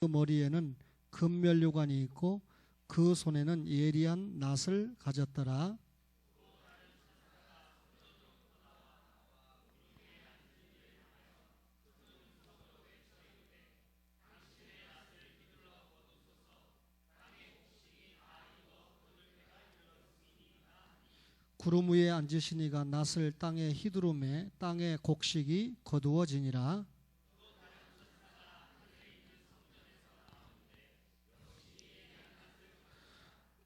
그 머리에는 금면류관이 있고 그 손에는 예리한 낫을 가졌더라. 구름 위에 앉으시니가 낫을 땅에 휘두르매 땅의 곡식이 거두어지니라.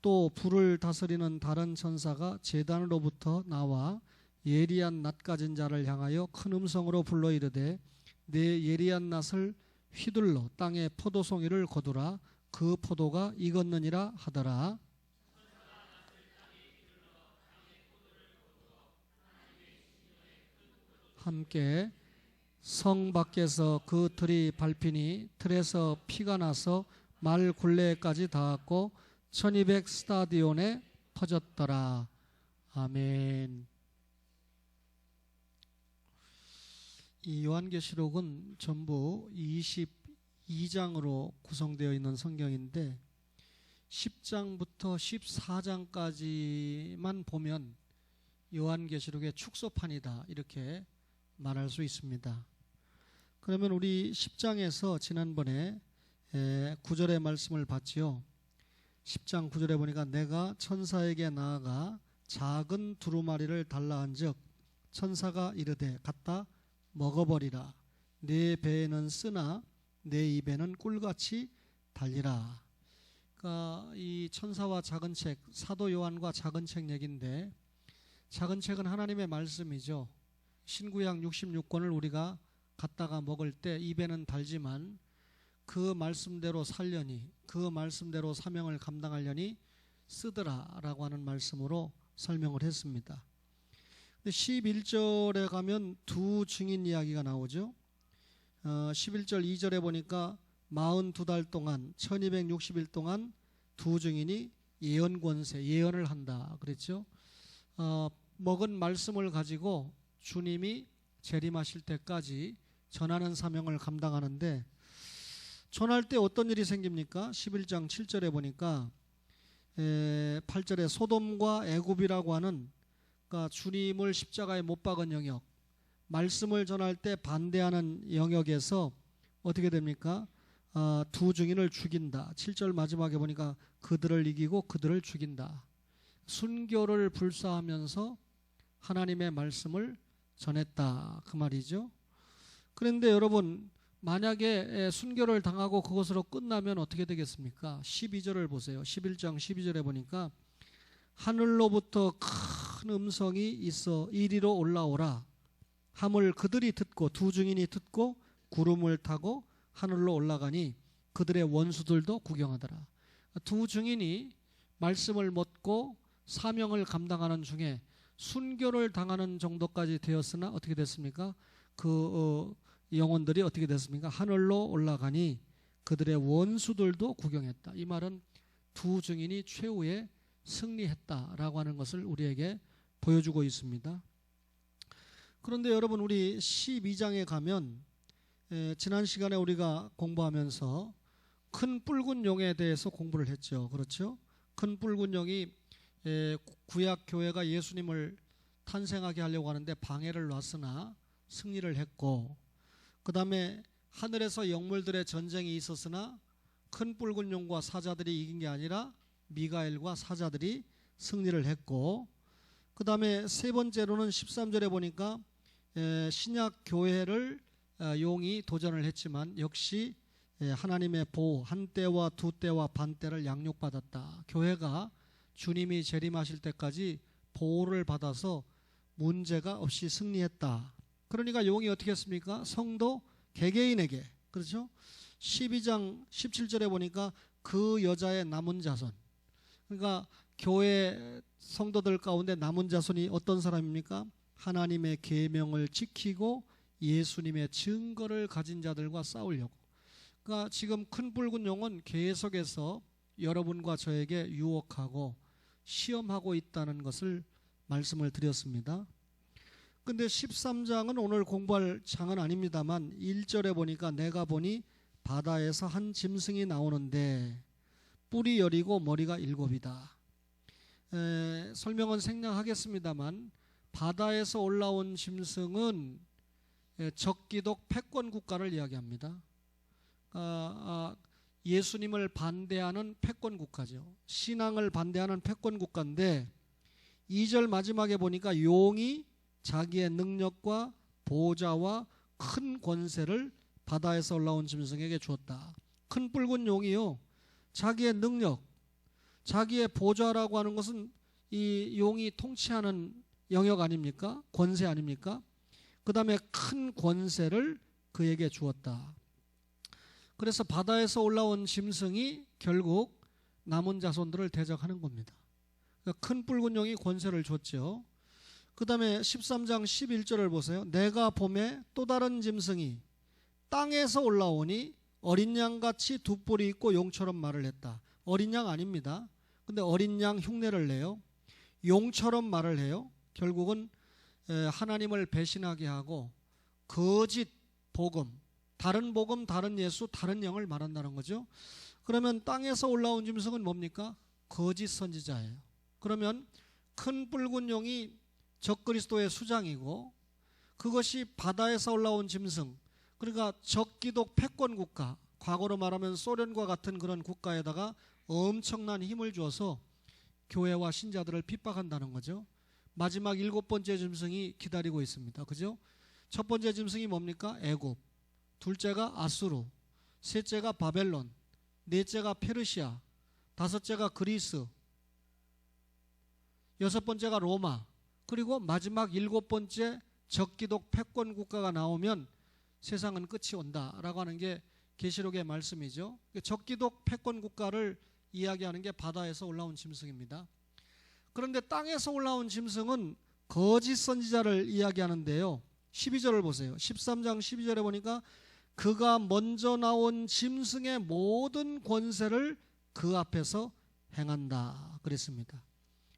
또 불을 다스리는 다른 천사가 제단으로부터 나와 예리한 낫 가진 자를 향하여 큰 음성으로 불러 이르되 내 예리한 낫을 휘둘러 땅에 포도송이를 거두라. 그 포도가 익었느니라 하더라. 함께 성 밖에서 그 틀이 밟히니 틀에서 피가 나서 말 굴레까지 닿았고 1200 스타디온에 퍼졌더라. 아멘. 이 요한계시록은 전부 22장으로 구성되어 있는 성경인데 10장부터 14장까지만 보면 요한계시록의 축소판이다 이렇게 말할 수 있습니다. 그러면 우리 10장에서 지난번에 9절의 말씀을 봤지요. 10장 9절에 보니까 내가 천사에게 나아가 작은 두루마리를 달라 한즉 천사가 이르되 갖다 먹어버리라. 내 배에는 쓰나 내 입에는 꿀같이 달리라. 그러니까 이 천사와 작은 책, 사도 요한과 작은 책 얘기인데 작은 책은 하나님의 말씀이죠. 신구약 66권을 우리가 갖다가 먹을 때 입에는 달지만 그 말씀대로 살려니 그 말씀대로 사명을 감당하려니 쓰더라라고 하는 말씀으로 설명을 했습니다. 11절에 가면 두 증인 이야기가 나오죠. 11절 2절에 보니까 42달 동안 1260일 동안 두 증인이 예언 권세, 예언을 한다 그랬죠. 먹은 말씀을 가지고 주님이 재림하실 때까지 전하는 사명을 감당하는데 전할 때 어떤 일이 생깁니까? 11장 7절에 보니까 8절에 소돔과 애굽이라고 하는 그러니까 주님을 십자가에 못 박은 영역, 말씀을 전할 때 반대하는 영역에서 어떻게 됩니까? 두 증인을 죽인다. 7절 마지막에 보니까 그들을 이기고 그들을 죽인다. 순교를 불사하면서 하나님의 말씀을 전했다 그 말이죠. 그런데 여러분 만약에 순교를 당하고 그것으로 끝나면 어떻게 되겠습니까? 12절을 보세요. 11장 12절에 보니까 하늘로부터 큰 음성이 있어 이리로 올라오라 함을 그들이 듣고 두 증인이 듣고 구름을 타고 하늘로 올라가니 그들의 원수들도 구경하더라. 두 증인이 말씀을 묻고 사명을 감당하는 중에 순교를 당하는 정도까지 되었으나 어떻게 됐습니까? 그 영혼들이 어떻게 됐습니까? 하늘로 올라가니 그들의 원수들도 구경했다. 이 말은 두 증인이 최후에 승리했다라고 하는 것을 우리에게 보여주고 있습니다. 그런데 여러분 우리 12장에 가면 지난 시간에 우리가 공부하면서 큰 붉은 용에 대해서 공부를 했죠. 그렇죠? 큰 붉은 용이 구약 교회가 예수님을 탄생하게 하려고 하는데 방해를 놨으나 승리를 했고 그 다음에 하늘에서 영물들의 전쟁이 있었으나 큰 붉은 용과 사자들이 이긴 게 아니라 미가엘과 사자들이 승리를 했고 그 다음에 세 번째로는 13절에 보니까 신약 교회를 용이 도전을 했지만 역시 하나님의 보호 한 때와 두 때와 반 때를 양육받았다. 교회가 주님이 재림하실 때까지 보호를 받아서 문제가 없이 승리했다. 그러니까 용이 어떻게 했습니까? 성도 개개인에게 그렇죠? 12장 17절에 보니까 그 여자의 남은 자손 그러니까 교회 성도들 가운데 남은 자손이 어떤 사람입니까? 하나님의 계명을 지키고 예수님의 증거를 가진 자들과 싸우려고 그러니까 지금 큰 붉은 용은 계속해서 여러분과 저에게 유혹하고 시험하고 있다는 것을 말씀을 드렸습니다. 근데 13장은 오늘 공부할 장은 아닙니다만 1절에 보니까 내가 보니 바다에서 한 짐승이 나오는데 뿔이 10이고 머리가 7이다. 설명은 생략하겠습니다만 바다에서 올라온 짐승은 적기독 패권 국가를 이야기합니다. 예수님을 반대하는 패권 국가죠. 신앙을 반대하는 패권 국가인데 2절 마지막에 보니까 용이 자기의 능력과 보좌와 큰 권세를 바다에서 올라온 짐승에게 주었다. 큰 붉은 용이요, 자기의 능력, 자기의 보좌라고 하는 것은 이 용이 통치하는 영역 아닙니까? 권세 아닙니까? 그 다음에 큰 권세를 그에게 주었다. 그래서 바다에서 올라온 짐승이 결국 남은 자손들을 대적하는 겁니다. 그러니까 큰 붉은 용이 권세를 줬죠. 그 다음에 13장 11절을 보세요. 내가 봄에 또 다른 짐승이 땅에서 올라오니 어린 양같이 두 뿔이 있고 용처럼 말을 했다. 어린 양 아닙니다. 근데 어린 양 흉내를 내요. 용처럼 말을 해요. 결국은 하나님을 배신하게 하고 거짓 복음, 다른 예수, 다른 영을 말한다는 거죠. 그러면 땅에서 올라온 짐승은 뭡니까? 거짓 선지자예요. 그러면 큰 붉은 용이 적그리스도의 수장이고 그것이 바다에서 올라온 짐승, 그러니까 적기독 패권 국가, 과거로 말하면 소련과 같은 그런 국가에다가 엄청난 힘을 줘서 교회와 신자들을 핍박한다는 거죠. 마지막 7번째 짐승이 기다리고 있습니다. 그죠? 첫 번째 짐승이 뭡니까? 애굽, 둘째가 아수르, 셋째가 바벨론, 넷째가 페르시아, 다섯째가 그리스, 여섯 번째가 로마, 그리고 마지막 7번째 적기독 패권 국가가 나오면 세상은 끝이 온다라고 하는 게 계시록의 말씀이죠. 적기독 패권 국가를 이야기하는 게 바다에서 올라온 짐승입니다. 그런데 땅에서 올라온 짐승은 거짓 선지자를 이야기하는데요. 12절을 보세요. 13장 12절에 보니까 그가 먼저 나온 짐승의 모든 권세를 그 앞에서 행한다 그랬습니다.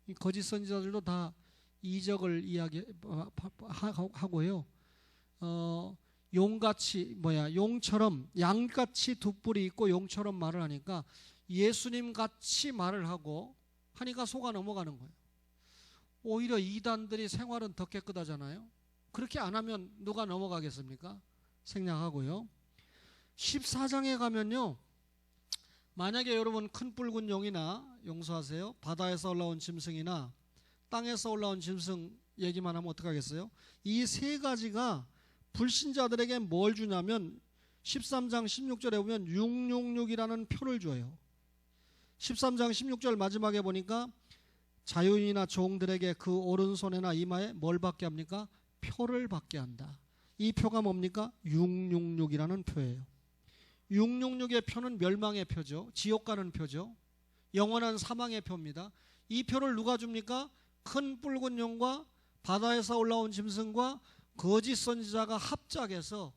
이 거짓 선지자들도 다 이적을 이야기하고요. 용처럼 양같이 두 뿔이 있고 용처럼 말을 하니까 예수님 같이 말을 하고 하니까 속아 넘어가는 거예요. 오히려 이단들이 생활은 더 깨끗하잖아요. 그렇게 안 하면 누가 넘어가겠습니까? 생략하고요. 14장에 가면요, 만약에 여러분 큰 붉은 용이나, 용서하세요, 바다에서 올라온 짐승이나 땅에서 올라온 짐승 얘기만 하면 어떡하겠어요? 이 세 가지가 불신자들에게 뭘 주냐면 13장 16절에 보면 666이라는 표를 줘요. 13장 16절 마지막에 보니까 자유인이나 종들에게 그 오른손에나 이마에 뭘 받게 합니까? 표를 받게 한다. 이 표가 뭡니까? 666이라는 표예요. 666의 표는 멸망의 표죠. 지옥 가는 표죠. 영원한 사망의 표입니다. 이 표를 누가 줍니까? 큰 붉은 용과 바다에서 올라온 짐승과 거짓 선지자가 합작해서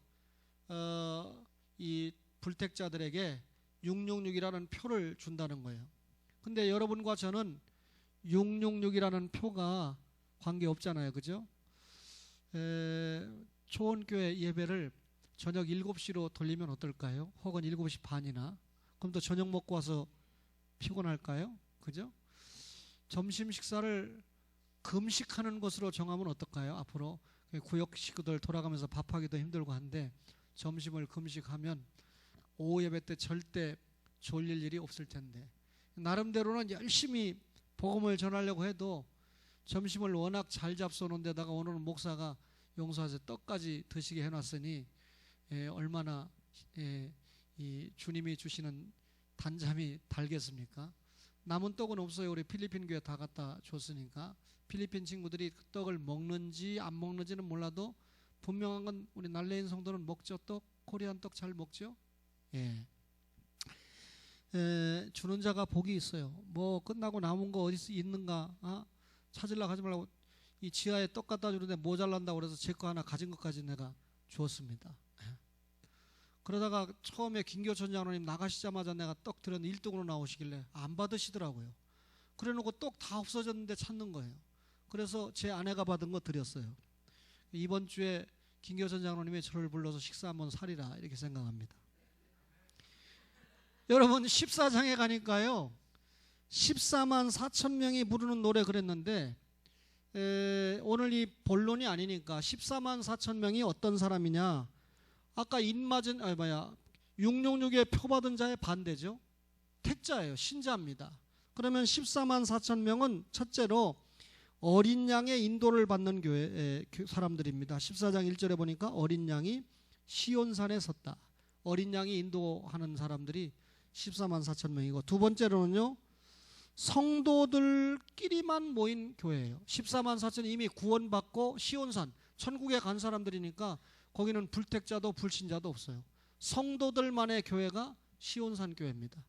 이 불택자들에게 666이라는 표를 준다는 거예요. 근데 여러분과 저는 666이라는 표가 관계없잖아요. 그죠? 초원교회 예배를 저녁 7시로 돌리면 어떨까요? 혹은 7시 반이나. 그럼 또 저녁 먹고 와서 피곤할까요? 그죠? 점심 식사를 금식하는 것으로 정하면 어떨까요? 앞으로 구역 식구들 돌아가면서 밥하기도 힘들고 한데 점심을 금식하면 오후 예배 때 절대 졸릴 일이 없을 텐데, 나름대로는 열심히 복음을 전하려고 해도 점심을 워낙 잘 잡숴놓은 데다가 오늘은 목사가 용서하세요, 떡까지 드시게 해놨으니 얼마나 이 주님이 주시는 단잠이 달겠습니까? 남은 떡은 없어요. 우리 필리핀 교회 다 갖다 줬으니까. 필리핀 친구들이 그 떡을 먹는지 안 먹는지는 몰라도 분명한 건 우리 날레인 성도는 먹죠. 떡, 코리안 떡 잘 먹죠. 예. 주는 자가 복이 있어요. 뭐 끝나고 남은 거 어디 있는가 찾으려고 하지 말고 이 지하에 떡 갖다 주는데 모자란다고 그래서 제 거 하나 가진 것까지 내가 주었습니다. 그러다가 처음에 김교천 장로님 나가시자마자 내가 떡 드렸는데 1등으로 나오시길래 안 받으시더라고요. 그래놓고 떡 다 없어졌는데 찾는 거예요. 그래서 제 아내가 받은 거 드렸어요. 이번 주에 김교천 장로님이 저를 불러서 식사 한번 사리라 이렇게 생각합니다. 여러분 14장에 가니까요 14만 4천 명이 부르는 노래 그랬는데 오늘 이 본론이 아니니까 14만 4천 명이 어떤 사람이냐, 아까 인맞은 666에 표받은 자의 반대죠. 택자예요. 신자입니다. 그러면 14만 4천 명은 첫째로 어린 양의 인도를 받는 교회 사람들입니다. 14장 1절에 보니까 어린 양이 시온산에 섰다. 어린 양이 인도하는 사람들이 14만 4천 명이고, 두 번째로는요 성도들끼리만 모인 교회예요. 14만 4천 이미 구원받고 시온산 천국에 간 사람들이니까 거기는 불택자도 불신자도 없어요. 성도들만의 교회가 시온산 교회입니다.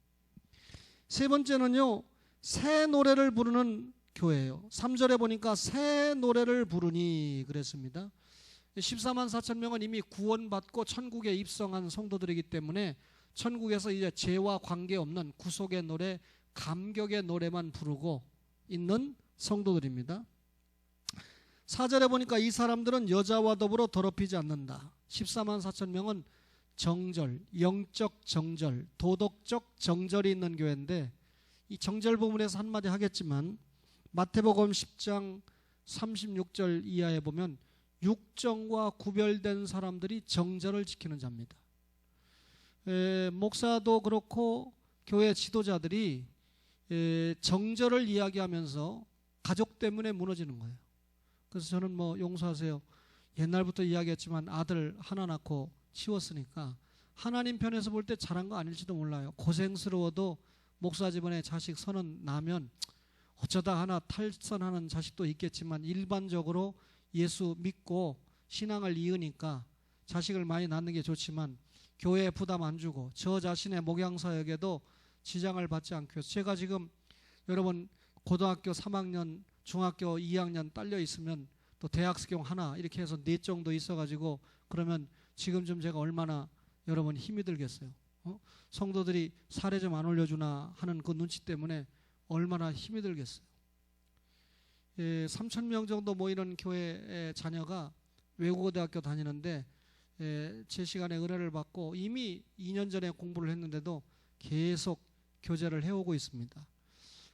세 번째는요 새 노래를 부르는 교회예요. 3절에 보니까 새 노래를 부르니 그랬습니다. 14만 4천 명은 이미 구원받고 천국에 입성한 성도들이기 때문에 천국에서 이제 죄와 관계없는 구속의 노래, 감격의 노래만 부르고 있는 성도들입니다. 4절에 보니까 이 사람들은 여자와 더불어 더럽히지 않는다. 14만 4천 명은 정절, 영적 정절, 도덕적 정절이 있는 교회인데, 이 정절 부분에서 한마디 하겠지만 마태복음 10장 36절 이하에 보면 육정과 구별된 사람들이 정절을 지키는 자입니다. 목사도 그렇고 교회 지도자들이 정절을 이야기하면서 가족 때문에 무너지는 거예요. 그래서 저는 용서하세요, 옛날부터 이야기했지만 아들 하나 낳고 치웠으니까 하나님 편에서 볼 때 잘한 거 아닐지도 몰라요. 고생스러워도 목사 집안에 자식 선은 나면 어쩌다 하나 탈선하는 자식도 있겠지만 일반적으로 예수 믿고 신앙을 이으니까 자식을 많이 낳는 게 좋지만 교회에 부담 안 주고 저 자신의 목양사역에도 지장을 받지 않기 위해서, 제가 지금 여러분 고등학교 3학년, 중학교 2학년 딸려 있으면 또 대학생 하나 이렇게 해서 4 정도 있어가지고 그러면 지금쯤 제가 얼마나 여러분 힘이 들겠어요. 성도들이 사례 좀 안 올려주나 하는 그 눈치 때문에 얼마나 힘이 들겠어요. 3천 명 정도 모이는 교회의 자녀가 외국어 대학교 다니는데 제 시간에 은혜를 받고 이미 2년 전에 공부를 했는데도 계속 교제를 해오고 있습니다.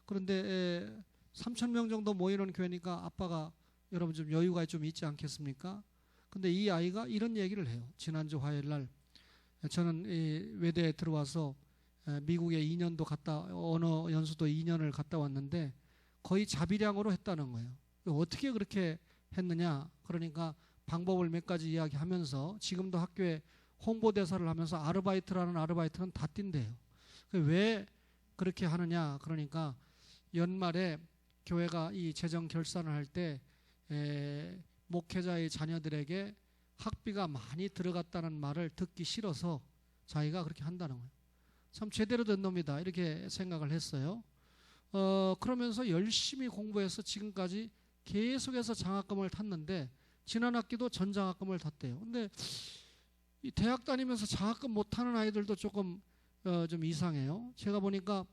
그런데 3천 명 정도 모이는 교회니까 아빠가 여러분 좀 여유가 좀 있지 않겠습니까? 근데 이 아이가 이런 얘기를 해요. 지난주 화요일 날 저는 외대에 들어와서 미국에 2년도 언어 연수도 2년을 갔다 왔는데 거의 자비량으로 했다는 거예요. 어떻게 그렇게 했느냐? 그러니까 방법을 몇 가지 이야기하면서 지금도 학교에 홍보대사를 하면서 아르바이트라는 아르바이트는 다 뛴대요. 왜 그렇게 하느냐? 그러니까 연말에 교회가 이 재정 결산을 할 때 목회자의 자녀들에게 학비가 많이 들어갔다는 말을 듣기 싫어서 자기가 그렇게 한다는 거예요. 참 제대로 된 놈이다 이렇게 생각을 했어요. 그러면서 열심히 공부해서 지금까지 계속해서 장학금을 탔는데 지난 학기도 전장학금을 탔대요. 근데 이 대학 다니면서 장학금 못 타는 아이들도 조금 좀 이상해요. 제가 보니까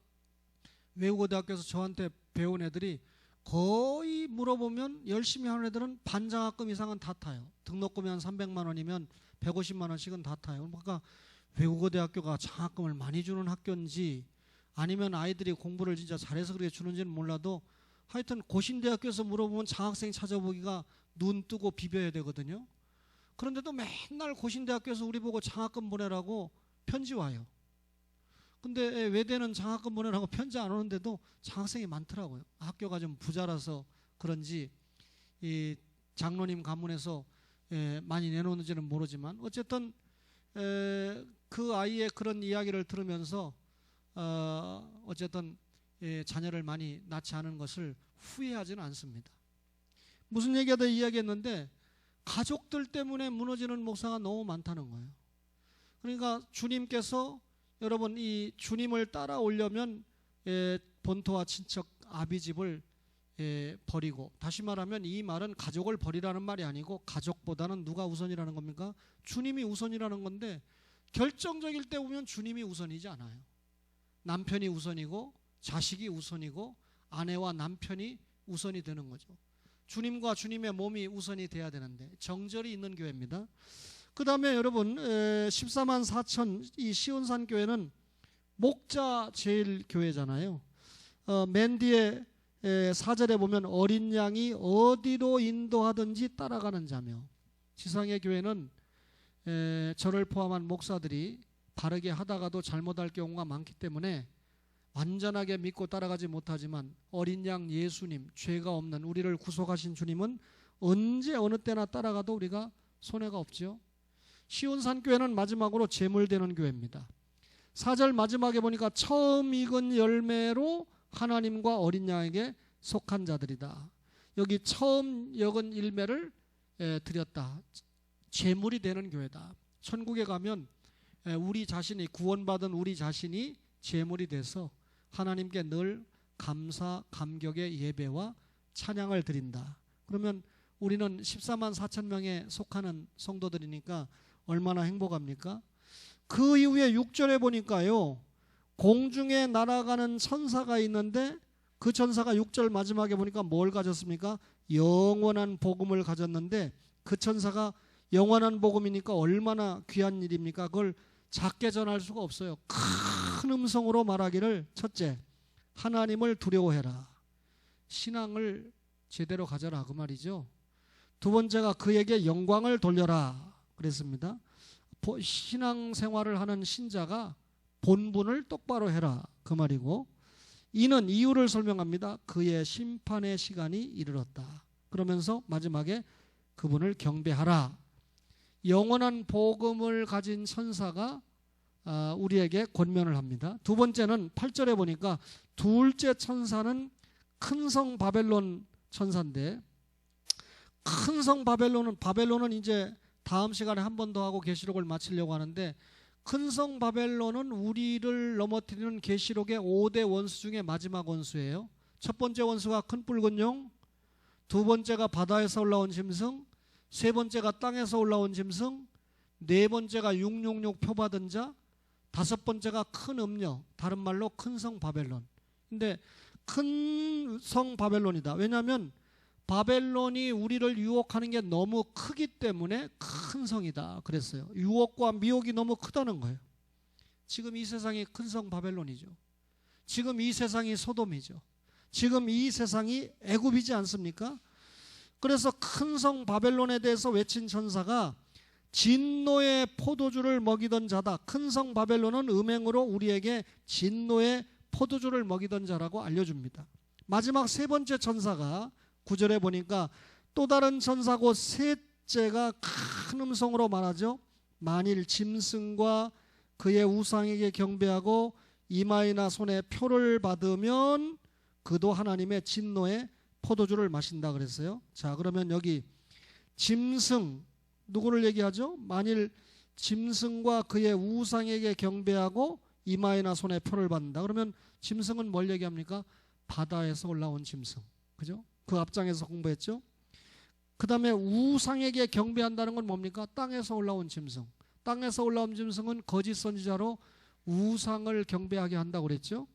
외국어 대학교에서 저한테 배운 애들이 거의 물어보면 열심히 하는 애들은 반장학금 이상은 다 타요. 등록금이 한 300만 원이면 150만 원씩은 다 타요. 그러니까 외국어 대학교가 장학금을 많이 주는 학교인지 아니면 아이들이 공부를 진짜 잘해서 그렇게 주는지는 몰라도 하여튼 고신대학교에서 물어보면 장학생 찾아보기가 눈 뜨고 비벼야 되거든요. 그런데도 맨날 고신대학교에서 우리 보고 장학금 보내라고 편지 와요. 근데 외대는 장학금 보내라고 편지 안 오는데도 장학생이 많더라고요. 학교가 좀 부자라서 그런지 이 장로님 가문에서 많이 내놓는지는 모르지만 어쨌든 그 아이의 그런 이야기를 들으면서 어쨌든 자녀를 많이 낳지 않은 것을 후회하지는 않습니다. 무슨 얘기하다 이야기했는데 가족들 때문에 무너지는 목사가 너무 많다는 거예요. 그러니까 주님께서 여러분 이 주님을 따라오려면 본토와 친척 아비집을 버리고, 다시 말하면 이 말은 가족을 버리라는 말이 아니고 가족보다는 누가 우선이라는 겁니까? 주님이 우선이라는 건데 결정적일 때 보면 주님이 우선이지 않아요. 남편이 우선이고 자식이 우선이고 아내와 남편이 우선이 되는 거죠. 주님과 주님의 몸이 우선이 돼야 되는데 정절이 있는 교회입니다. 그 다음에 여러분 14만 4천 이 시온산 교회는 목자 제일 교회잖아요. 맨 뒤에 4절에 보면 어린 양이 어디로 인도하든지 따라가는 자며, 지상의 교회는 저를 포함한 목사들이 바르게 하다가도 잘못할 경우가 많기 때문에 완전하게 믿고 따라가지 못하지만 어린 양 예수님, 죄가 없는 우리를 구속하신 주님은 언제 어느 때나 따라가도 우리가 손해가 없죠. 시온산교회는 마지막으로 제물되는 교회입니다. 4절 마지막에 보니까 처음 익은 열매로 하나님과 어린 양에게 속한 자들이다. 여기 처음 익은 열매를 드렸다. 제물이 되는 교회다. 천국에 가면 우리 자신이, 구원받은 우리 자신이 제물이 돼서 하나님께 늘 감사, 감격의 예배와 찬양을 드린다. 그러면 우리는 14만 4천 명에 속하는 성도들이니까 얼마나 행복합니까? 그 이후에 6절에 보니까요, 공중에 날아가는 천사가 있는데 그 천사가 6절 마지막에 보니까 뭘 가졌습니까? 영원한 복음을 가졌는데, 그 천사가 영원한 복음이니까 얼마나 귀한 일입니까? 그걸 작게 전할 수가 없어요. 큰 음성으로 말하기를, 첫째, 하나님을 두려워해라. 신앙을 제대로 가져라, 그 말이죠. 두 번째가 그에게 영광을 돌려라 그랬습니다. 신앙생활을 하는 신자가 본분을 똑바로 해라, 그 말이고, 이는 이유를 설명합니다. 그의 심판의 시간이 이르렀다. 그러면서 마지막에 그분을 경배하라. 영원한 복음을 가진 천사가 우리에게 권면을 합니다. 두 번째는 8절에 보니까 둘째 천사는 큰 성 바벨론 천사인데, 큰 성 바벨론은 이제 다음 시간에 한 번 더 하고 계시록을 마치려고 하는데, 큰 성 바벨론은 우리를 넘어뜨리는 계시록의 5대 원수 중에 마지막 원수예요. 첫 번째 원수가 큰 붉은 용, 두 번째가 바다에서 올라온 짐승, 세 번째가 땅에서 올라온 짐승, 네 번째가 666 표받은 자, 다섯 번째가 큰 음녀, 다른 말로 큰 성 바벨론. 근데 큰 성 바벨론이다. 왜냐하면 바벨론이 우리를 유혹하는 게 너무 크기 때문에 큰 성이다 그랬어요. 유혹과 미혹이 너무 크다는 거예요. 지금 이 세상이 큰 성 바벨론이죠. 지금 이 세상이 소돔이죠. 지금 이 세상이 애굽이지 않습니까? 그래서 큰 성 바벨론에 대해서 외친 천사가 진노의 포도주를 먹이던 자다. 큰 성 바벨론은 음행으로 우리에게 진노의 포도주를 먹이던 자라고 알려줍니다. 마지막 세 번째 천사가 9절에 보니까 또 다른 천사고 셋째가 큰 음성으로 말하죠. 만일 짐승과 그의 우상에게 경배하고 이마이나 손에 표를 받으면 그도 하나님의 진노의 포도주를 마신다 그랬어요. 자, 그러면 여기 짐승, 누구를 얘기하죠? 만일 짐승과 그의 우상에게 경배하고 이마이나 손에 표를 받는다. 그러면 짐승은 뭘 얘기합니까? 바다에서 올라온 짐승. 그죠? 그 앞장에서 공부했죠. 그 다음에 우상에게 경배한다는 건 뭡니까? 땅에서 올라온 짐승. 땅에서 올라온 짐승은 거짓 선지자로 우상을 경배하게 한다고 그랬죠.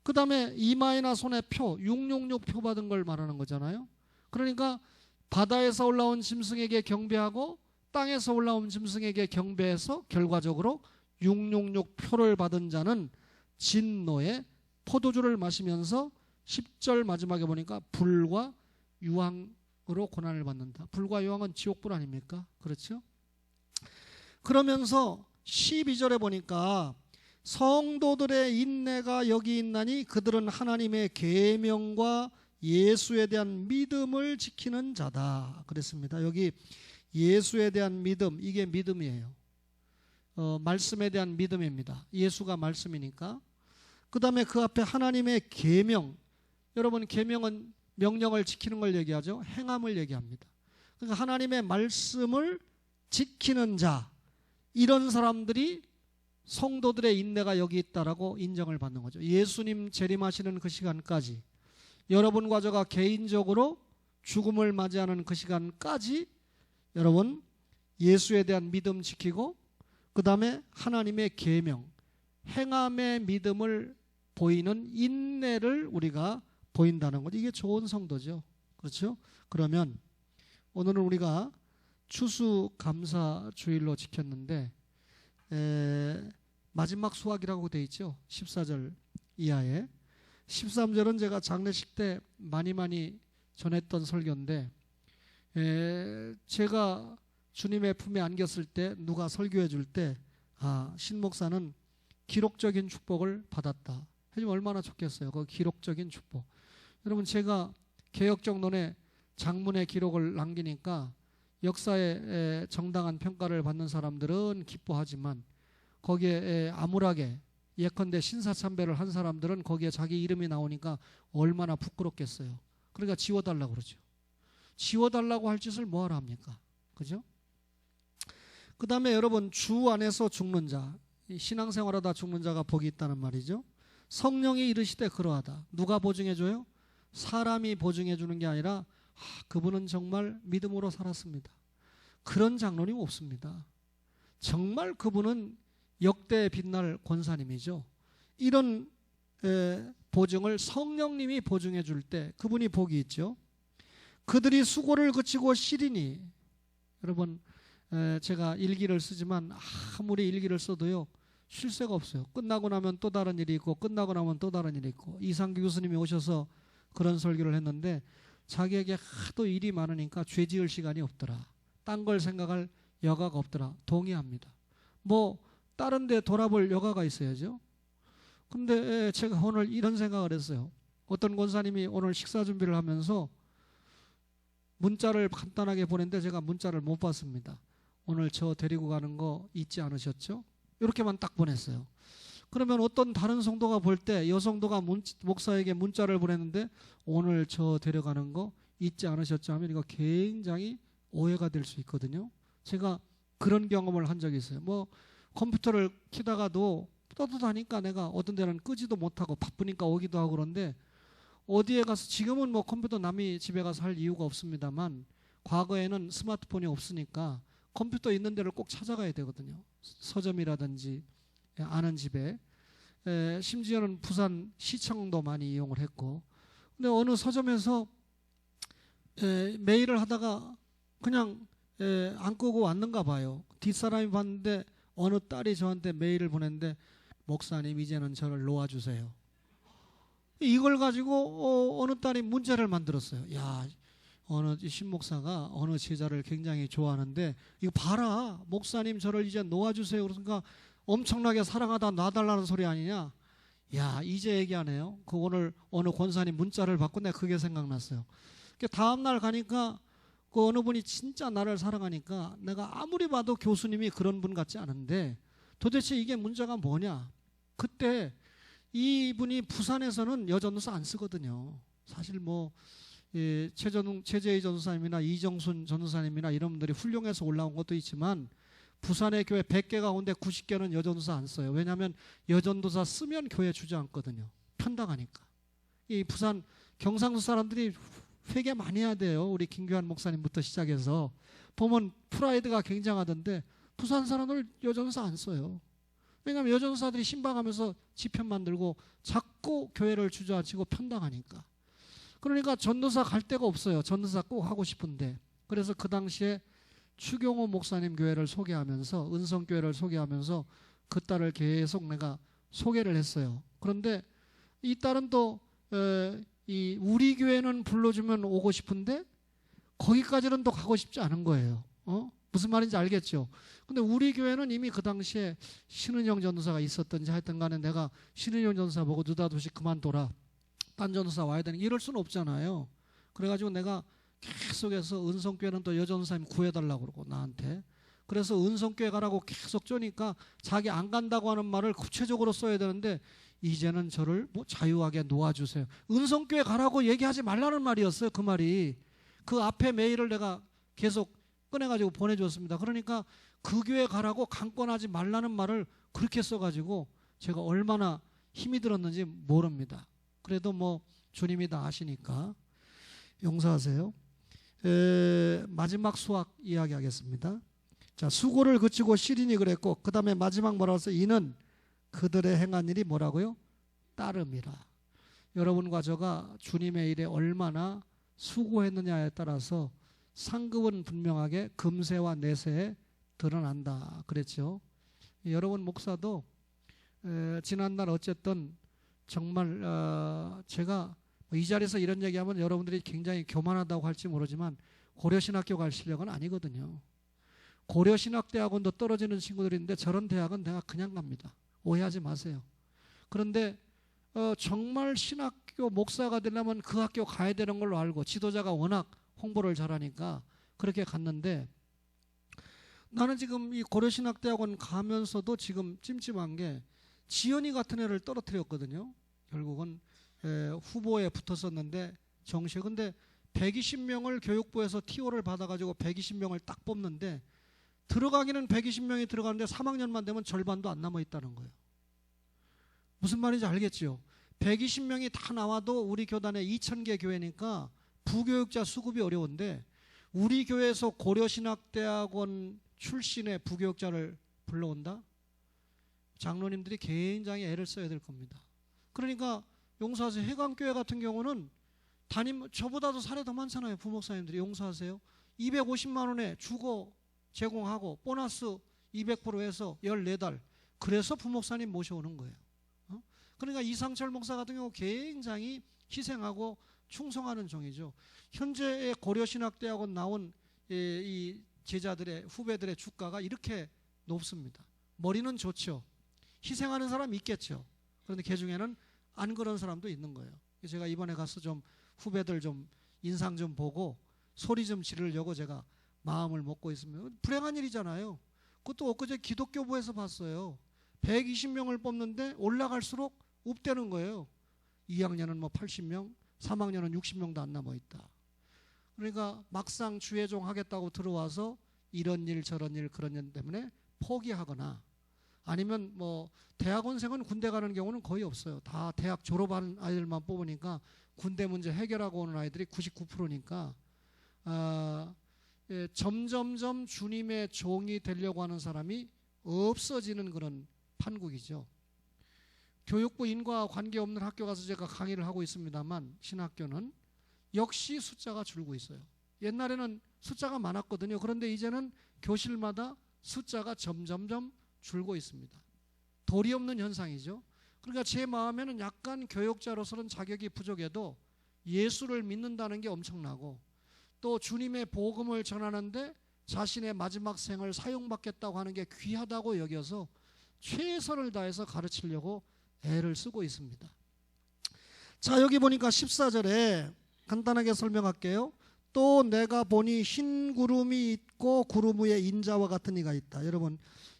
그 다음에 이마이나 손에 표, 666 표 받은 걸 말하는 거잖아요. 그러니까 바다에서 올라온 짐승에게 경배하고 땅에서 올라온 짐승에게 경배해서 결과적으로 666 표를 받은 자는 진노의 포도주를 마시면서 10절 마지막에 보니까 불과 유황으로 고난을 받는다. 불과 유황은 지옥불 아닙니까? 그렇죠? 그러면서 12절에 보니까 성도들의 인내가 여기 있나니 그들은 하나님의 계명과 예수에 대한 믿음을 지키는 자다 그랬습니다. 여기 예수에 대한 믿음, 이게 믿음이에요. 말씀에 대한 믿음입니다. 예수가 말씀이니까. 그 다음에 그 앞에 하나님의 계명, 여러분 계명은 명령을 지키는 걸 얘기하죠. 행함을 얘기합니다. 그러니까 하나님의 말씀을 지키는 자, 이런 사람들이 성도들의 인내가 여기 있다라고 인정을 받는 거죠. 예수님 재림하시는 그 시간까지, 여러분과 저가 개인적으로 죽음을 맞이하는 그 시간까지 여러분 예수에 대한 믿음 지키고 그 다음에 하나님의 계명, 행함의 믿음을 보이는 인내를 우리가 보인다는 것, 이게 좋은 성도죠. 그렇죠? 그러면 오늘은 우리가 추수감사 주일로 지켰는데 마지막 수확이라고 돼 있죠. 14절 이하에. 13절은 제가 장례식 때 많이 전했던 설교인데, 제가 주님의 품에 안겼을 때 누가 설교해 줄 때 신 목사는 기록적인 축복을 받았다 해주면 얼마나 좋겠어요. 그 기록적인 축복. 여러분, 제가 개혁정론의 장문의 기록을 남기니까 역사에 정당한 평가를 받는 사람들은 기뻐하지만 거기에 암울하게 예컨대 신사참배를 한 사람들은 거기에 자기 이름이 나오니까 얼마나 부끄럽겠어요. 그러니까 지워달라고 그러죠. 지워달라고 할 짓을 뭐하러 합니까? 그죠? 그 다음에 여러분, 주 안에서 죽는 자, 신앙생활하다 죽는 자가 복이 있다는 말이죠. 성령이 이르시되 그러하다. 누가 보증해줘요? 사람이 보증해주는 게 아니라 그분은 정말 믿음으로 살았습니다. 그런 장로님 없습니다. 정말 그분은 역대 빛날 권사님이죠. 이런 보증을 성령님이 보증해 줄 때 그분이 복이 있죠. 그들이 수고를 그치고 쉬리니, 여러분, 제가 일기를 쓰지만 아무리 일기를 써도요 쉴 새가 없어요. 끝나고 나면 또 다른 일이 있고 끝나고 나면 또 다른 일이 있고. 이상규 교수님이 오셔서 그런 설교를 했는데 자기에게 하도 일이 많으니까 죄 지을 시간이 없더라. 딴 걸 생각할 여가가 없더라. 동의합니다. 뭐 다른 데 돌아볼 여가가 있어야죠. 근데 제가 오늘 이런 생각을 했어요. 어떤 권사님이 오늘 식사 준비를 하면서 문자를 간단하게 보냈는데 제가 문자를 못 봤습니다. 오늘 저 데리고 가는 거 잊지 않으셨죠? 이렇게만 딱 보냈어요. 그러면 어떤 다른 성도가 볼 때 여성도가 목사에게 문자를 보냈는데 오늘 저 데려가는 거 잊지 않으셨죠? 하면 이거 굉장히 오해가 될 수 있거든요. 제가 그런 경험을 한 적이 있어요. 뭐 컴퓨터를 키다가도 떠드다니까 내가 어떤 데는 끄지도 못하고 바쁘니까 오기도 하고 그런데 어디에 가서, 지금은 뭐 컴퓨터 남이 집에 가서 할 이유가 없습니다만 과거에는 스마트폰이 없으니까 컴퓨터 있는 데를 꼭 찾아가야 되거든요. 서점이라든지 아는 집에. 심지어는 부산 시청도 많이 이용을 했고. 근데 어느 서점에서 메일을 하다가 그냥 안 끄고 왔는가 봐요. 뒷사람이 봤는데 어느 딸이 저한테 메일을 보냈는데 목사님 이제는 저를 놓아주세요. 이걸 가지고 어느 딸이 문제를 만들었어요. 야, 어느 신목사가 어느 제자를 굉장히 좋아하는데 이거 봐라, 목사님 저를 이제 놓아주세요. 그러니까 엄청나게 사랑하다 놔달라는 소리 아니냐. 야, 이제 얘기하네요. 그 오늘 어느 권사님 문자를 받고 내가 그게 생각났어요. 다음날 가니까 그 어느 분이 진짜 나를 사랑하니까 내가 아무리 봐도 교수님이 그런 분 같지 않은데 도대체 이게 문제가 뭐냐. 그때 이분이 부산에서는 여전도사 안 쓰거든요. 사실 뭐 최재희 전도사님이나 이정순 전도사님이나 이런 분들이 훌륭해서 올라온 것도 있지만 부산의 교회 100개 가운데 90개는 여전도사 안 써요. 왜냐하면 여전도사 쓰면 교회 주저앉거든요. 편당하니까. 이 부산 경상도 사람들이 회개 많이 해야 돼요. 우리 김규환 목사님부터 시작해서 보면 프라이드가 굉장하던데 부산 사람들 여전도사 안 써요. 왜냐하면 여전도사들이 신방하면서 지편 만들고 자꾸 교회를 주저앉히고 편당하니까. 그러니까 전도사 갈 데가 없어요. 전도사 꼭 하고 싶은데. 그래서 그 당시에 추경호 목사님 교회를 소개하면서, 은성교회를 소개하면서 그 딸을 계속 내가 소개를 했어요. 그런데 이 딸은 또 우리 교회는 불러주면 오고 싶은데 거기까지는 또 가고 싶지 않은 거예요. 무슨 말인지 알겠죠? 근데 우리 교회는 이미 그 당시에 신은영 전도사가 있었던지 하여튼 간에 내가 신은영 전도사 보고 느닷없이 그만둬라, 딴 전도사 와야 되는, 이럴 수는 없잖아요. 그래가지고 내가 계속해서 은성교회는 또 여전도사님 구해달라고 그러고 나한테. 그래서 은성교회 가라고 계속 쪼니까 자기 안 간다고 하는 말을 구체적으로 써야 되는데 이제는 저를 뭐 자유하게 놓아주세요. 은성교회 가라고 얘기하지 말라는 말이었어요. 그 말이. 그 앞에 메일을 내가 계속 꺼내가지고 보내줬습니다. 그러니까 그 교회 가라고 강권하지 말라는 말을 그렇게 써가지고 제가 얼마나 힘이 들었는지 모릅니다. 그래도 뭐 주님이 다 아시니까 용서하세요. 마지막 수학 이야기하겠습니다. 자, 수고를 그치고 쉬리니 그랬고 그 다음에 마지막 뭐라고 했어요? 이는 그들의 행한 일이 뭐라고요? 따름이라. 여러분과 저가 주님의 일에 얼마나 수고했느냐에 따라서 상급은 분명하게 금세와 내세에 드러난다 그랬죠. 여러분 목사도 지난날 어쨌든 정말 제가 이 자리에서 이런 얘기하면 여러분들이 굉장히 교만하다고 할지 모르지만 고려신학교 갈 실력은 아니거든요. 고려신학대학원도 떨어지는 친구들이 있는데 저런 대학은 내가 그냥 갑니다. 오해하지 마세요. 그런데 정말 신학교 목사가 되려면 그 학교 가야 되는 걸로 알고 지도자가 워낙 홍보를 잘하니까 그렇게 갔는데, 나는 지금 이 고려신학대학원 가면서도 지금 찜찜한 게 지연이 같은 애를 떨어뜨렸거든요. 결국은 후보에 붙었었는데 정시에. 근데 120명을 교육부에서 TO를 받아가지고 120명을 딱 뽑는데 들어가기는 120명이 들어가는데 3학년만 되면 절반도 안 남아있다는 거예요. 무슨 말인지 알겠죠? 120명이 다 나와도 우리 교단에 2,000개 교회니까 부교육자 수급이 어려운데 우리 교회에서 고려신학대학원 출신의 부교육자를 불러온다? 장로님들이 굉장히 애를 써야 될 겁니다. 그러니까 용서하세요. 해광교회 같은 경우는 저보다도 사례 더 많잖아요. 부목사님들이. 용서하세요. 250만 원에 주거 제공하고 보너스 200% 해서 14달. 그래서 부목사님 모셔오는 거예요. 그러니까 이상철 목사 같은 경우 굉장히 희생하고 충성하는 종이죠. 현재의 고려신학대학원 나온 이 제자들의 후배들의 주가가 이렇게 높습니다. 머리는 좋죠. 희생하는 사람이 있겠죠. 그런데 그 중에는 안 그런 사람도 있는 거예요. 제가 이번에 가서 좀 후배들 좀 인상 좀 보고 소리 좀 지르려고 제가 마음을 먹고 있습니다. 불행한 일이잖아요. 그것도 엊그제 기독교부에서 봤어요. 120명을 뽑는데 올라갈수록 읍되는 거예요. 2학년은 뭐 80명, 3학년은 60명도 안 남아있다. 그러니까 막상 주회종 하겠다고 들어와서 이런 일 저런 일 그런 일 때문에 포기하거나 아니면 뭐 대학원생은 군대 가는 경우는 거의 없어요. 다 대학 졸업하는 아이들만 뽑으니까 군대 문제 해결하고 오는 아이들이 99%니까 점점점 주님의 종이 되려고 하는 사람이 없어지는 그런 판국이죠. 교육부 인과 관계없는 학교 가서 제가 강의를 하고 있습니다만 신학교는 역시 숫자가 줄고 있어요. 옛날에는 숫자가 많았거든요. 그런데 이제는 교실마다 숫자가 점점점 줄고 있습니다. 도리 없는 현상이죠. 그러니까 제 마음에는 약간 교육자로서는 자격이 부족해도 예수를 믿는다는 게 엄청나고 또 주님의 복음을 전하는데 자신의 마지막 생을 사용받겠다고 하는 게 귀하다고 여겨서 최선을 다해서 가르치려고 애를 쓰고 있습니다. 자, 여기 보니까 14절에 간단하게 설명할게요. 또 내가 보니 흰 구름이 있고 구름 위에 인자와 같은 이가 있다. 여러분,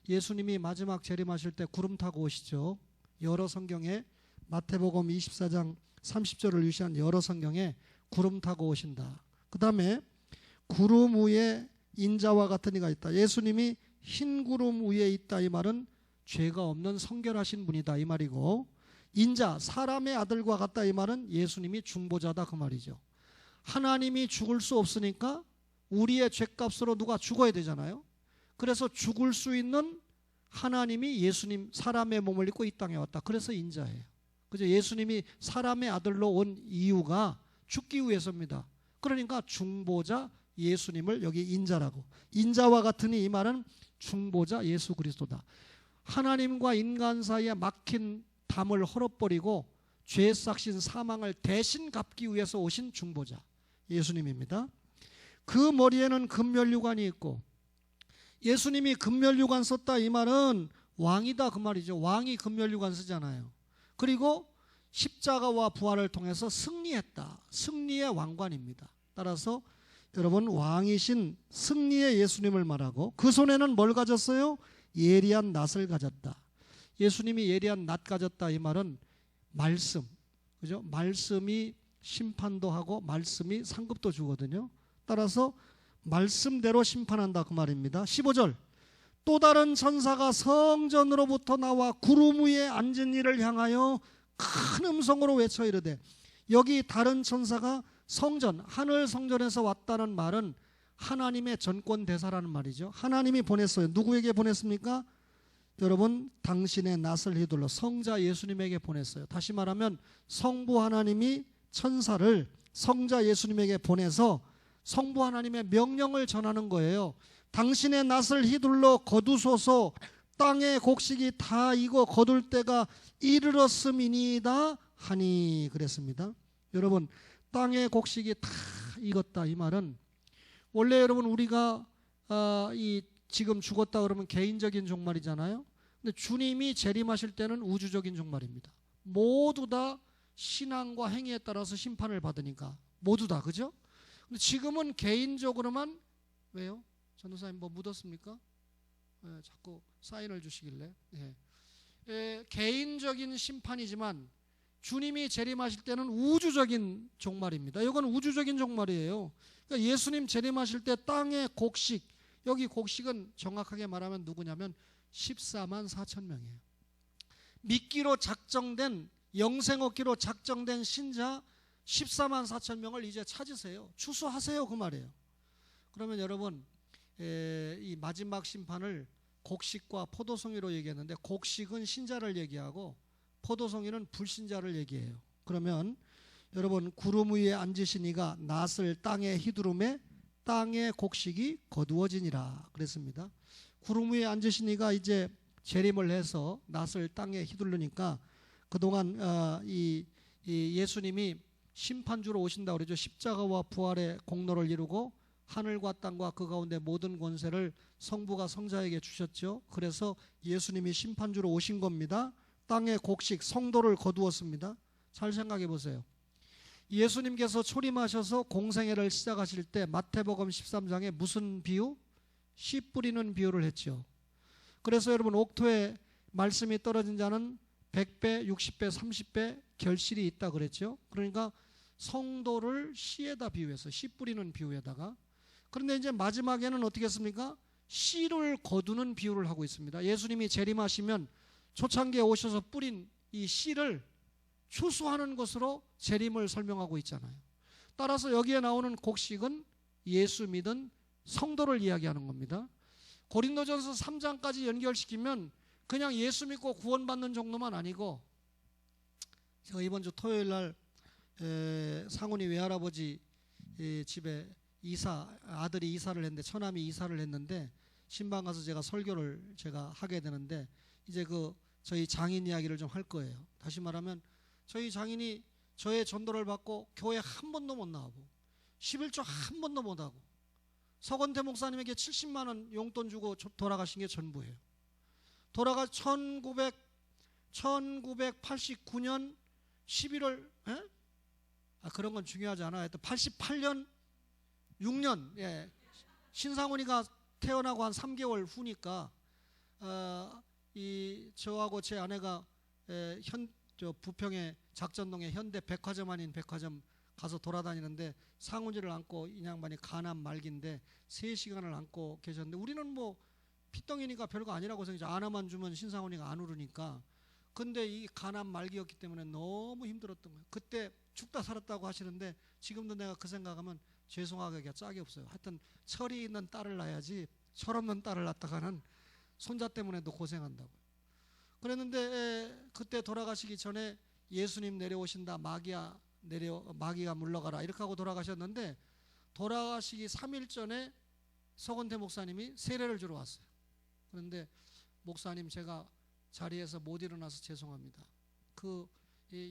예수님이 마지막 재림하실 때 구름 타고 오시죠. 여러 성경에 마태복음 24장 30절을 유시한 여러 성경에 구름 타고 오신다. 그 다음에 구름 위에 인자와 같은 이가 있다. 예수님이 흰 구름 위에 있다. 이 말은 죄가 없는 성결하신 분이다 이 말이고, 인자 사람의 아들과 같다 이 말은 예수님이 중보자다 그 말이죠. 하나님이 죽을 수 없으니까 우리의 죄값으로 누가 죽어야 되잖아요. 그래서 죽을 수 있는 하나님이 예수님 사람의 몸을 입고 이 땅에 왔다. 그래서 인자예요. 그죠? 예수님이 사람의 아들로 온 이유가 죽기 위해서입니다. 그러니까 중보자 예수님을 여기 인자라고. 인자와 같으니 이 말은 중보자 예수 그리스도다. 하나님과 인간 사이에 막힌 담을 헐어버리고 죄 삭신 사망을 대신 갚기 위해서 오신 중보자 예수님입니다. 그 머리에는 금면류관이 있고, 예수님이 금면류관 썼다 이 말은 왕이다 그 말이죠. 왕이 금면류관 쓰잖아요. 그리고 십자가와 부활을 통해서 승리했다. 승리의 왕관입니다. 따라서 여러분, 왕이신 승리의 예수님을 말하고, 그 손에는 뭘 가졌어요? 예리한 낫을 가졌다. 예수님이 예리한 낫 가졌다 이 말은 말씀, 그죠? 말씀이 심판도 하고 말씀이 상급도 주거든요. 따라서 말씀대로 심판한다 그 말입니다. 15절, 또 다른 천사가 성전으로부터 나와 구름 위에 앉은 이를 향하여 큰 음성으로 외쳐 이르되, 여기 다른 천사가 성전, 하늘 성전에서 왔다는 말은 하나님의 전권 대사라는 말이죠. 하나님이 보냈어요. 누구에게 보냈습니까? 여러분, 당신의 낫을 휘둘러 성자 예수님에게 보냈어요. 다시 말하면 성부 하나님이 천사를 성자 예수님에게 보내서 성부 하나님의 명령을 전하는 거예요. 당신의 낫을 휘둘러 거두소서, 땅의 곡식이 다 익어 거둘 때가 이르렀음이니이다 하니 그랬습니다. 여러분, 땅의 곡식이 다 익었다 이 말은 원래 여러분 우리가 이 지금 죽었다 그러면 개인적인 종말이잖아요. 근데 주님이 재림하실 때는 우주적인 종말입니다. 모두 다 신앙과 행위에 따라서 심판을 받으니까 모두 다, 그죠? 근데 지금은 개인적으로만. 왜요? 전도사님 뭐 묻었습니까? 자꾸 사인을 주시길래. 개인적인 심판이지만 주님이 재림하실 때는 우주적인 종말입니다. 이건 우주적인 종말이에요. 그러니까 예수님 재림하실 때 땅의 곡식, 여기 곡식은 정확하게 말하면 누구냐면 14만 4천 명이에요. 미끼로 작정된, 영생 얻기로 작정된 신자 14만 4천 명을 이제 찾으세요. 추수하세요, 그 말이에요. 그러면 여러분, 이 마지막 심판을 곡식과 포도송이로 얘기했는데, 곡식은 신자를 얘기하고 포도송이는 불신자를 얘기해요. 그러면 여러분, 구름 위에 앉으신 이가 낫을 땅에 휘두르매 땅의 곡식이 거두어지니라 그랬습니다. 구름 위에 앉으신 이가 이제 재림을 해서 낫을 땅에 휘두르니까 그동안 이 예수님이 심판주로 오신다고 그러죠. 십자가와 부활의 공로를 이루고 하늘과 땅과 그 가운데 모든 권세를 성부가 성자에게 주셨죠. 그래서 예수님이 심판주로 오신 겁니다. 땅의 곡식 성도를 거두었습니다. 잘 생각해 보세요. 예수님께서 초림하셔서 공생애를 시작하실 때 마태복음 13장에 무슨 비유? 씨 뿌리는 비유를 했죠. 그래서 여러분, 옥토에 말씀이 떨어진 자는 100배, 60배, 30배 결실이 있다 그랬죠. 그러니까 성도를 씨에다 비유해서, 씨 뿌리는 비유에다가. 그런데 이제 마지막에는 어떻게 했습니까? 씨를 거두는 비유를 하고 있습니다. 예수님이 재림하시면 초창기에 오셔서 뿌린 이 씨를 추수하는 것으로 재림을 설명하고 있잖아요. 따라서 여기에 나오는 곡식은 예수 믿은 성도를 이야기하는 겁니다. 고린도전서 3장까지 연결시키면 그냥 예수 믿고 구원받는 정도만 아니고, 제가 이번 주 토요일 날 상훈이 외할아버지 집에 아들이 이사를 했는데, 처남이 이사를 했는데 신방 가서 제가 설교를 제가 하게 되는데, 이제 저희 장인 이야기를 좀 할 거예요. 다시 말하면 저희 장인이 저의 전도를 받고 교회 한 번도 못 나가고 11조 한 번도 못 하고 서건태 목사님에게 70만 원 용돈 주고 돌아가신 게 전부예요. 1989년 11월 그런 건 중요하지 않아요. 하여튼 88년 6년 신상훈이가 태어나고 한 3개월 후니까 저하고 제 아내가 부평의 작전동에 현대 백화점 아닌 백화점 가서 돌아다니는데 상훈이를 안고 이 양반이 간암 말기인데 3시간을 안고 계셨는데, 우리는 뭐 피덩이니까 별거 아니라고 생각했죠. 하나만 주면 신상훈이가 안 울으니까. 근데 이 간암 말기였기 때문에 너무 힘들었던 거예요. 그때 죽다 살았다고 하시는데 지금도 내가 그 생각하면 죄송하기가 짝이 없어요. 하여튼 철이 있는 딸을 낳아야지 철없는 딸을 낳다가는 손자 때문에도 고생한다고요. 그랬는데 그때 돌아가시기 전에 예수님 내려오신다, 마귀가 물러가라 이렇게 하고 돌아가셨는데, 돌아가시기 3일 전에 서건태 목사님이 세례를 주러 왔어요. 그런데 목사님, 제가 자리에서 못 일어나서 죄송합니다.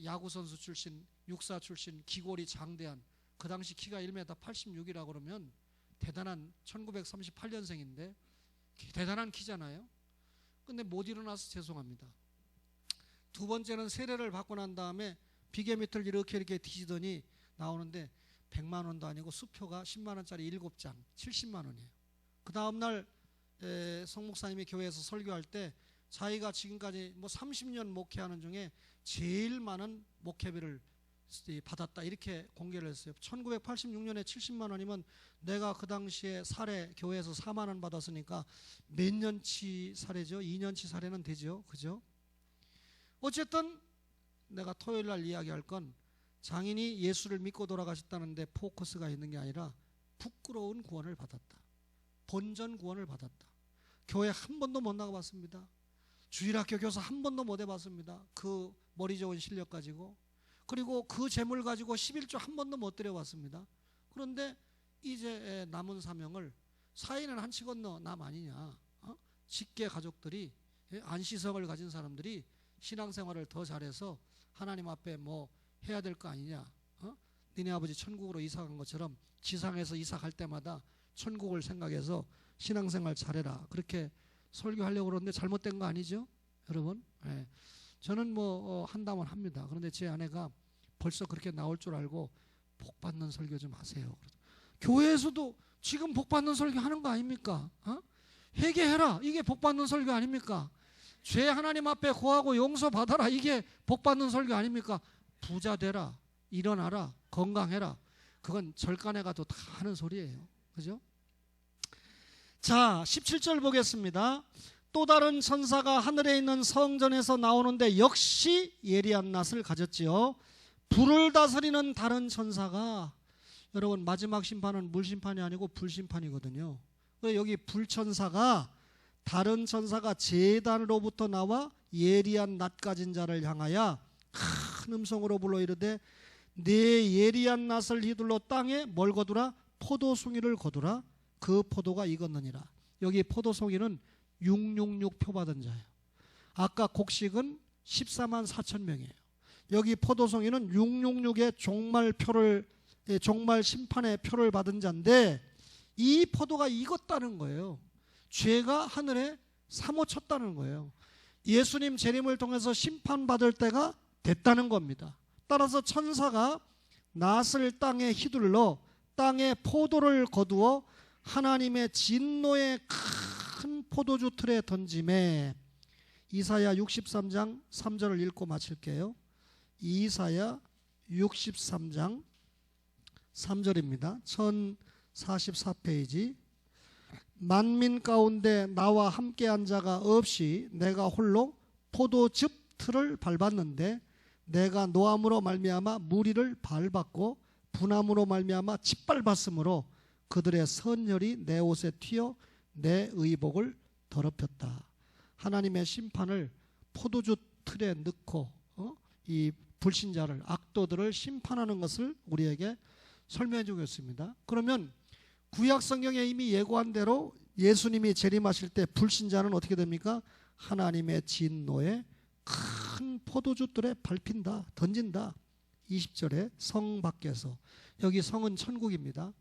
야구선수 출신, 육사 출신, 기골이 장대한, 그 당시 키가 1m 86이라고 그러면 대단한 1938년생인데 대단한 키잖아요. 근데 못 일어나서 죄송합니다. 두 번째는 세례를 받고 난 다음에 비계 밑을 이렇게 뒤지더니 나오는데 100만 원도 아니고 수표가 10만 원짜리 7장 70만 원이에요. 그 다음날 성 목사님이 교회에서 설교할 때 자기가 지금까지 30년 목회하는 중에 제일 많은 목회비를 받았다 이렇게 공개를 했어요. 1986년에 70만 원이면 내가 그 당시에 사례 교회에서 4만 원 받았으니까 몇 년치 사례죠? 2년치 사례는 되죠, 그죠? 어쨌든 내가 토요일 날 이야기할 건 장인이 예수를 믿고 돌아가셨다는데 포커스가 있는 게 아니라 부끄러운 구원을 받았다, 본전 구원을 받았다. 교회 한 번도 못 나가봤습니다. 주일학교 교사 한 번도 못 해봤습니다. 그 머리 좋은 실력 가지고. 그리고 그 재물 가지고 11조 한 번도 못 드려봤습니다. 그런데 이제 남은 사명을, 사인은 한치 건너 남 아니냐, 직계 가족들이 안시성을 가진 사람들이 신앙생활을 더 잘해서 하나님 앞에 뭐 해야 될 거 아니냐, 니네 아버지 천국으로 이사간 것처럼 지상에서 이사갈 때마다 천국을 생각해서 신앙생활 잘해라, 그렇게 설교하려고 그러는데 잘못된 거 아니죠, 여러분? 예. 저는 뭐 한다면 합니다. 그런데 제 아내가 벌써 그렇게 나올 줄 알고 복 받는 설교 좀 하세요. 교회에서도 지금 복 받는 설교 하는 거 아닙니까? 회개해라, 이게 복 받는 설교 아닙니까? 죄 하나님 앞에 고하고 용서 받아라, 이게 복 받는 설교 아닙니까? 부자 되라, 일어나라, 건강해라, 그건 절간에 가도 다 하는 소리예요. 그죠? 자, 17절 보겠습니다. 또 다른 천사가 하늘에 있는 성전에서 나오는데 역시 예리한 낯을 가졌지요. 불을 다스리는 다른 천사가, 여러분 마지막 심판은 물심판이 아니고 불심판이거든요. 여기 불천사가, 다른 천사가 제단으로부터 나와 예리한 낯 가진 자를 향하여 큰 음성으로 불러 이르되 내 예리한 낯을 휘둘러 땅에 뭘 거두라? 포도송이를 거두라. 그 포도가 익었느니라. 여기 포도송이는 666 표 받은 자예요. 아까 곡식은 14만 4천 명이에요. 여기 포도송이는 666의 종말 심판의 표를 받은 자인데 이 포도가 익었다는 거예요. 죄가 하늘에 사모쳤다는 거예요. 예수님 재림을 통해서 심판받을 때가 됐다는 겁니다. 따라서 천사가 낫을 땅에 휘둘러 땅에 포도를 거두어 하나님의 진노의 큰 포도주 틀에 던짐에, 이사야 63장 3절을 읽고 마칠게요. 이사야 63장 3절입니다. 1044페이지. 만민 가운데 나와 함께한 자가 없이 내가 홀로 포도즙 틀을 밟았는데 내가 노함으로 말미암아 무리를 밟았고 분함으로 말미암아 짓밟았으므로 그들의 선혈이 내 옷에 튀어 내 의복을 더럽혔다. 하나님의 심판을 포도주 틀에 넣고 이 불신자를, 악도들을 심판하는 것을 우리에게 설명해 주고 있습니다. 그러면 구약 성경에 이미 예고한 대로 예수님이 재림하실 때 불신자는 어떻게 됩니까? 하나님의 진노에 큰 포도주들에 밟힌다, 던진다. 20절에 성 밖에서, 여기 성은 천국입니다.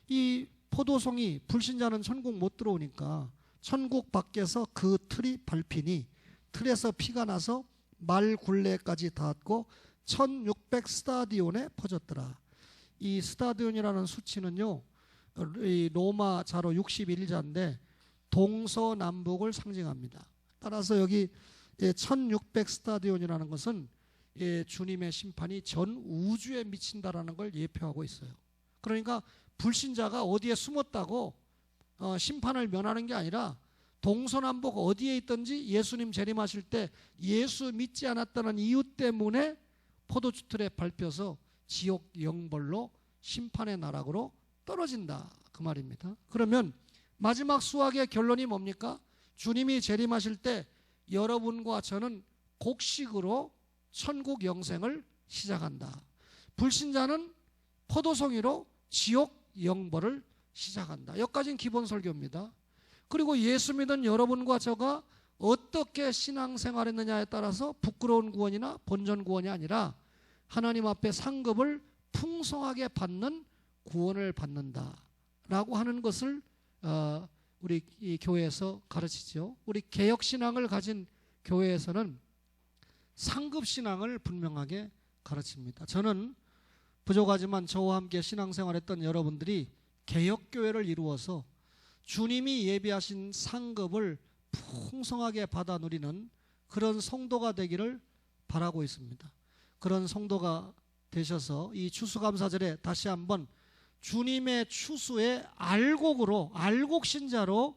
이 포도송이, 불신자는 천국 못 들어오니까 천국 밖에서 그 틀이 밟히니 틀에서 피가 나서 말 굴레까지 닿았고 1600 스타디온에 퍼졌더라. 이 스타디온이라는 수치는요, 이 로마 자로 61자인데 동서남북을 상징합니다. 따라서 여기 1600 스타디온이라는 것은 주님의 심판이 전 우주에 미친다라는 걸 예표하고 있어요. 그러니까 불신자가 어디에 숨었다고 심판을 면하는 게 아니라 동서남북 어디에 있든지 예수님 재림하실 때 예수 믿지 않았다는 이유 때문에 포도주 틀에 밟혀서 지옥 영벌로 심판의 나락으로 떨어진다, 그 말입니다. 그러면 마지막 수학의 결론이 뭡니까? 주님이 재림하실 때 여러분과 저는 곡식으로 천국 영생을 시작한다. 불신자는 포도송이로 지옥 영벌을 시작한다. 여기까지는 기본 설교입니다. 그리고 예수 믿은 여러분과 저가 어떻게 신앙생활했느냐에 따라서 부끄러운 구원이나 본전 구원이 아니라 하나님 앞에 상급을 풍성하게 받는 구원을 받는다라고 하는 것을 우리 이 교회에서 가르치죠. 우리 개혁신앙을 가진 교회에서는 상급신앙을 분명하게 가르칩니다. 저는 부족하지만 저와 함께 신앙생활했던 여러분들이 개혁교회를 이루어서 주님이 예비하신 상급을 풍성하게 받아 누리는 그런 성도가 되기를 바라고 있습니다. 그런 성도가 되셔서 이 추수감사절에 다시 한번 주님의 추수의 알곡으로, 알곡신자로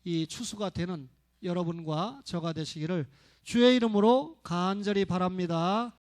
이 추수가 되는 여러분과 저가 되시기를 주의 이름으로 간절히 바랍니다.